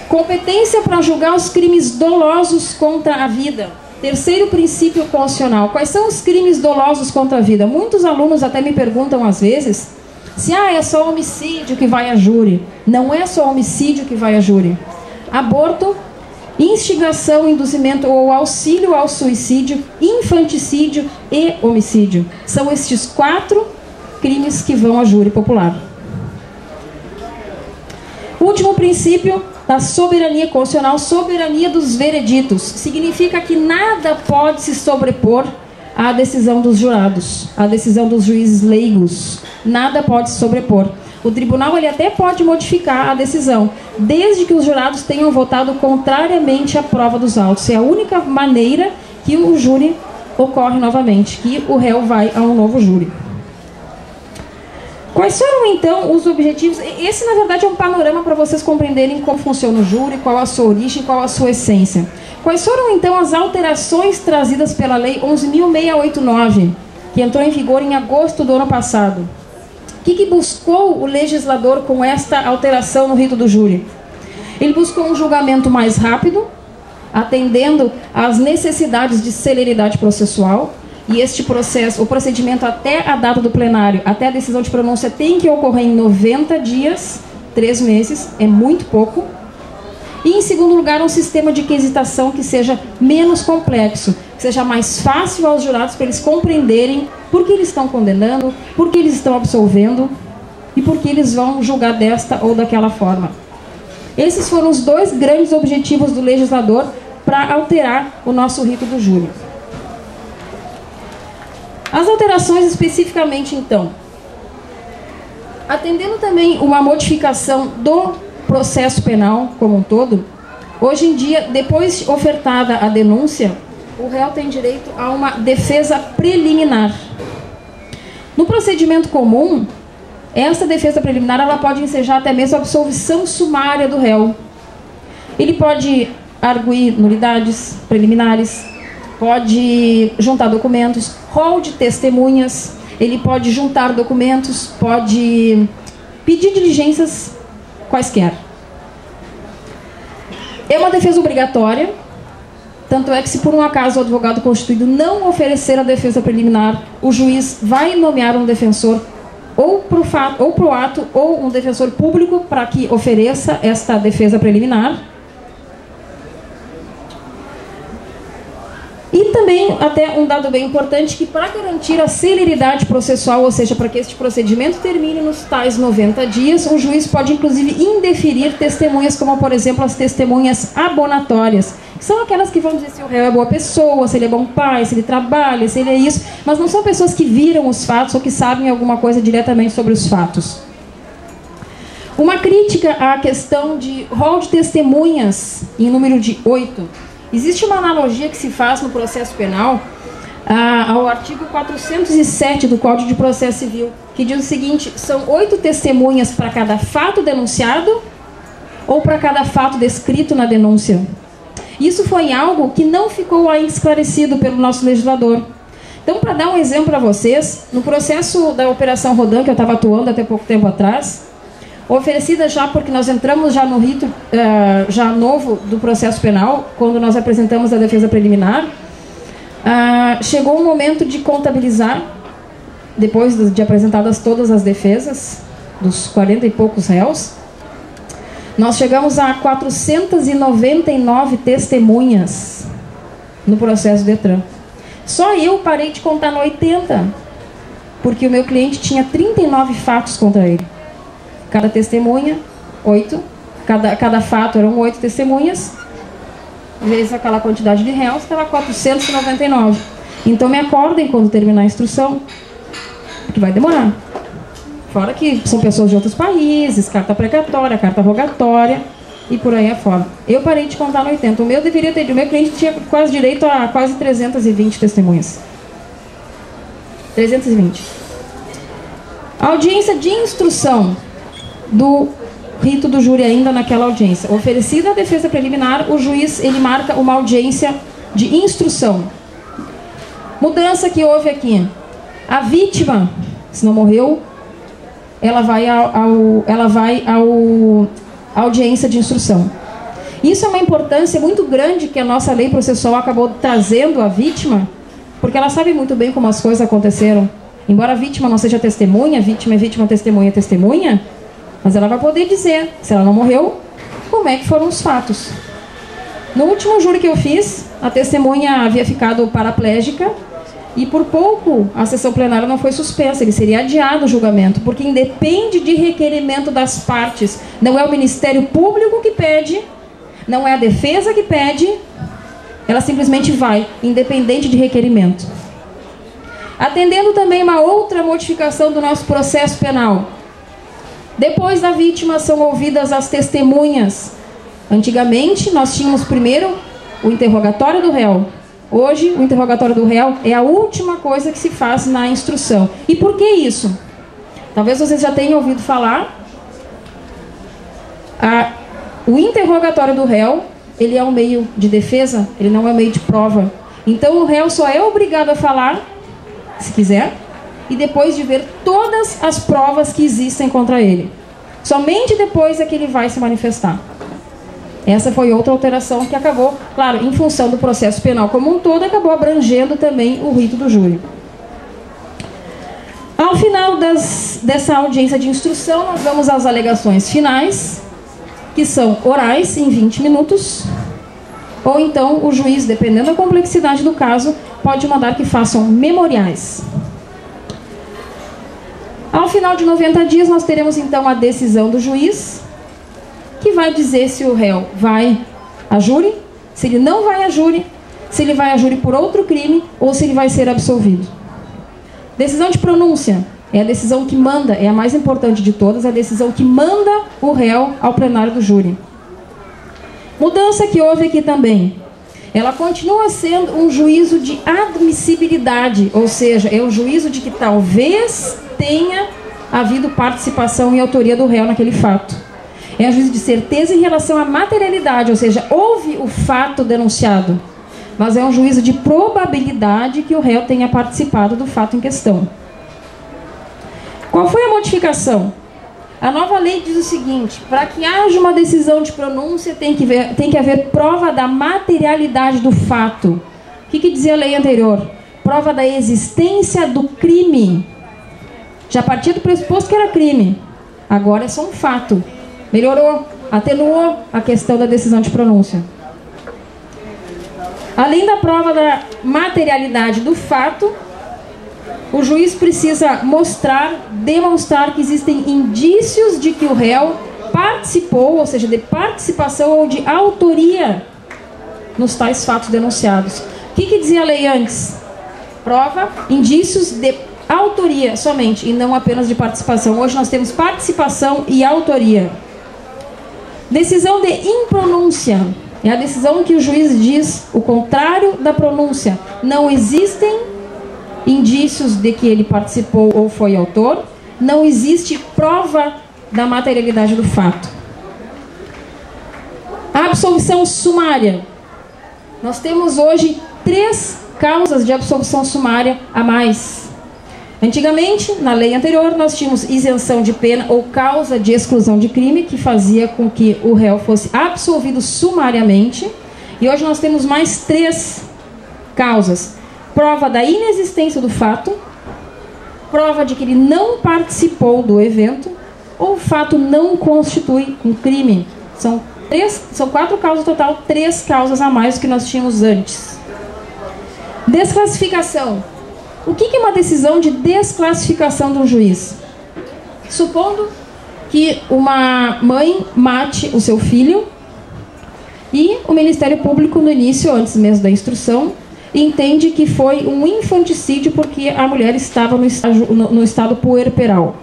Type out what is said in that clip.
Competência para julgar os crimes dolosos contra a vida. Terceiro princípio constitucional. Quais são os crimes dolosos contra a vida? Muitos alunos até me perguntam às vezes se é só homicídio que vai a júri. Não é só homicídio que vai a júri. Aborto, instigação, induzimento ou auxílio ao suicídio, infanticídio e homicídio. São estes 4 crimes que vão a júri popular. Último princípio da soberania constitucional, soberania dos vereditos. Significa que nada pode se sobrepor à decisão dos jurados, à decisão dos juízes leigos. Nada pode se sobrepor. O tribunal ele até pode modificar a decisão, desde que os jurados tenham votado contrariamente à prova dos autos. É a única maneira que o júri ocorre novamente, que o réu vai a um novo júri. Quais foram, então, os objetivos? Esse, na verdade, é um panorama para vocês compreenderem como funciona o júri, qual a sua origem, qual a sua essência. Quais foram, então, as alterações trazidas pela Lei 11.689, que entrou em vigor em agosto do ano passado? O que buscou o legislador com esta alteração no rito do júri? Ele buscou um julgamento mais rápido, atendendo às necessidades de celeridade processual, e este processo, o procedimento até a data do plenário, até a decisão de pronúncia, tem que ocorrer em 90 dias, 3 meses, é muito pouco. E, em segundo lugar, um sistema de quesitação que seja menos complexo, que seja mais fácil aos jurados para eles compreenderem por que eles estão condenando, por que eles estão absolvendo e por que eles vão julgar desta ou daquela forma. Esses foram os 2 grandes objetivos do legislador para alterar o nosso rito do júri. As alterações especificamente, então, atendendo também uma modificação do processo penal como um todo, hoje em dia, depois ofertada a denúncia, o réu tem direito a uma defesa preliminar. No procedimento comum, essa defesa preliminar ela pode ensejar até mesmo a absolvição sumária do réu. Ele pode arguir nulidades preliminares, pode juntar documentos, rol de testemunhas, ele pode juntar documentos, pode pedir diligências quaisquer. É uma defesa obrigatória, tanto é que se por um acaso o advogado constituído não oferecer a defesa preliminar, o juiz vai nomear um defensor ou pro ato ou um defensor público para que ofereça esta defesa preliminar. E também, até um dado bem importante, que para garantir a celeridade processual, ou seja, para que este procedimento termine nos tais 90 dias, o juiz pode, inclusive, indeferir testemunhas, como, por exemplo, as testemunhas abonatórias, que são aquelas que vão dizer se o réu é boa pessoa, se ele é bom pai, se ele trabalha, se ele é isso, mas não são pessoas que viram os fatos ou que sabem alguma coisa diretamente sobre os fatos. Uma crítica à questão de rol de testemunhas, em número de 8. Existe uma analogia que se faz no processo penal ao artigo 407 do Código de Processo Civil, que diz o seguinte: são 8 testemunhas para cada fato denunciado ou para cada fato descrito na denúncia. Isso foi algo que não ficou ainda esclarecido pelo nosso legislador. Então, para dar um exemplo para vocês, no processo da Operação Rodan, que eu estava atuando até pouco tempo atrás, oferecida já porque nós entramos já no rito já novo do processo penal, quando nós apresentamos a defesa preliminar, chegou o momento de contabilizar, depois de apresentadas todas as defesas dos 40 e poucos réus, nós chegamos a 499 testemunhas no processo Detran. Só eu parei de contar no 80, porque o meu cliente tinha 39 fatos contra ele. Cada testemunha, 8. Cada fato eram 8 testemunhas. Vezes aquela quantidade de réus, estava 499. Então me acordem quando terminar a instrução, porque vai demorar. Fora que são pessoas de outros países, carta precatória, carta rogatória e por aí afora. Eu parei de contar no 80. O meu cliente tinha quase direito a quase 320 testemunhas. 320. A audiência de instrução do rito do júri ainda naquela audiência. Oferecida a defesa preliminar, o juiz ele marca uma audiência de instrução. Mudança que houve aqui. A vítima, se não morreu, ela vai à audiência de instrução. Isso é uma importância muito grande que a nossa lei processual acabou trazendo à vítima, porque ela sabe muito bem como as coisas aconteceram. Embora a vítima não seja testemunha, vítima é vítima, testemunha é testemunha, mas ela vai poder dizer, se ela não morreu, como é que foram os fatos. No último júri que eu fiz, a testemunha havia ficado paraplégica e por pouco a sessão plenária não foi suspensa, ele seria adiado o julgamento, porque independe de requerimento das partes. Não é o Ministério Público que pede, não é a defesa que pede, ela simplesmente vai, independente de requerimento. Atendendo também uma outra modificação do nosso processo penal. Depois da vítima são ouvidas as testemunhas. Antigamente nós tínhamos primeiro o interrogatório do réu. Hoje o interrogatório do réu é a última coisa que se faz na instrução. E por que isso? Talvez vocês já tenham ouvido falar. O interrogatório do réu, ele é um meio de defesa, ele não é um meio de prova. Então o réu só é obrigado a falar, se quiser, e depois de ver todas as provas que existem contra ele. Somente depois é que ele vai se manifestar. Essa foi outra alteração que acabou, claro, em função do processo penal como um todo, acabou abrangendo também o rito do júri. Ao final dessa audiência de instrução, nós vamos às alegações finais, que são orais em 20 minutos, ou então o juiz, dependendo da complexidade do caso, pode mandar que façam memoriais. Ao final de 90 dias, nós teremos então a decisão do juiz, que vai dizer se o réu vai a júri, se ele não vai a júri, se ele vai a júri por outro crime ou se ele vai ser absolvido. Decisão de pronúncia é a decisão que manda, é a mais importante de todas, é a decisão que manda o réu ao plenário do júri. Mudança que houve aqui também. Ela continua sendo um juízo de admissibilidade, ou seja, é o juízo de que talvez tenha havido participação e autoria do réu naquele fato. É um juízo de certeza em relação à materialidade, ou seja, houve o fato denunciado, mas é um juízo de probabilidade que o réu tenha participado do fato em questão. Qual foi a modificação? A nova lei diz o seguinte: para que haja uma decisão de pronúncia tem que haver prova da materialidade do fato. O que dizia a lei anterior? Prova da existência do crime. Já partia do pressuposto que era crime. Agora é só um fato. Melhorou, atenuou a questão da decisão de pronúncia. Além da prova da materialidade do fato, o juiz precisa demonstrar que existem indícios de que o réu participou, ou seja, de participação ou de autoria nos tais fatos denunciados. O que dizia a lei antes? Prova, indícios de autoria somente, e não apenas de participação. Hoje nós temos participação e autoria. Decisão de impronúncia é a decisão que o juiz diz o contrário da pronúncia. Não existem indícios de que ele participou ou foi autor, não existe prova da materialidade do fato. A absolvição sumária. Nós temos hoje 3 causas de absolvição sumária a mais. Antigamente, na lei anterior, nós tínhamos isenção de pena ou causa de exclusão de crime, que fazia com que o réu fosse absolvido sumariamente. E hoje nós temos mais 3 causas. Prova da inexistência do fato, prova de que ele não participou do evento, ou o fato não constitui um crime. São 4 causas total, 3 causas a mais do que nós tínhamos antes. Desclassificação. O que é uma decisão de desclassificação de um juiz? Supondo que uma mãe mate o seu filho e o Ministério Público, no início, antes mesmo da instrução, entende que foi um infanticídio porque a mulher estava no estado puerperal.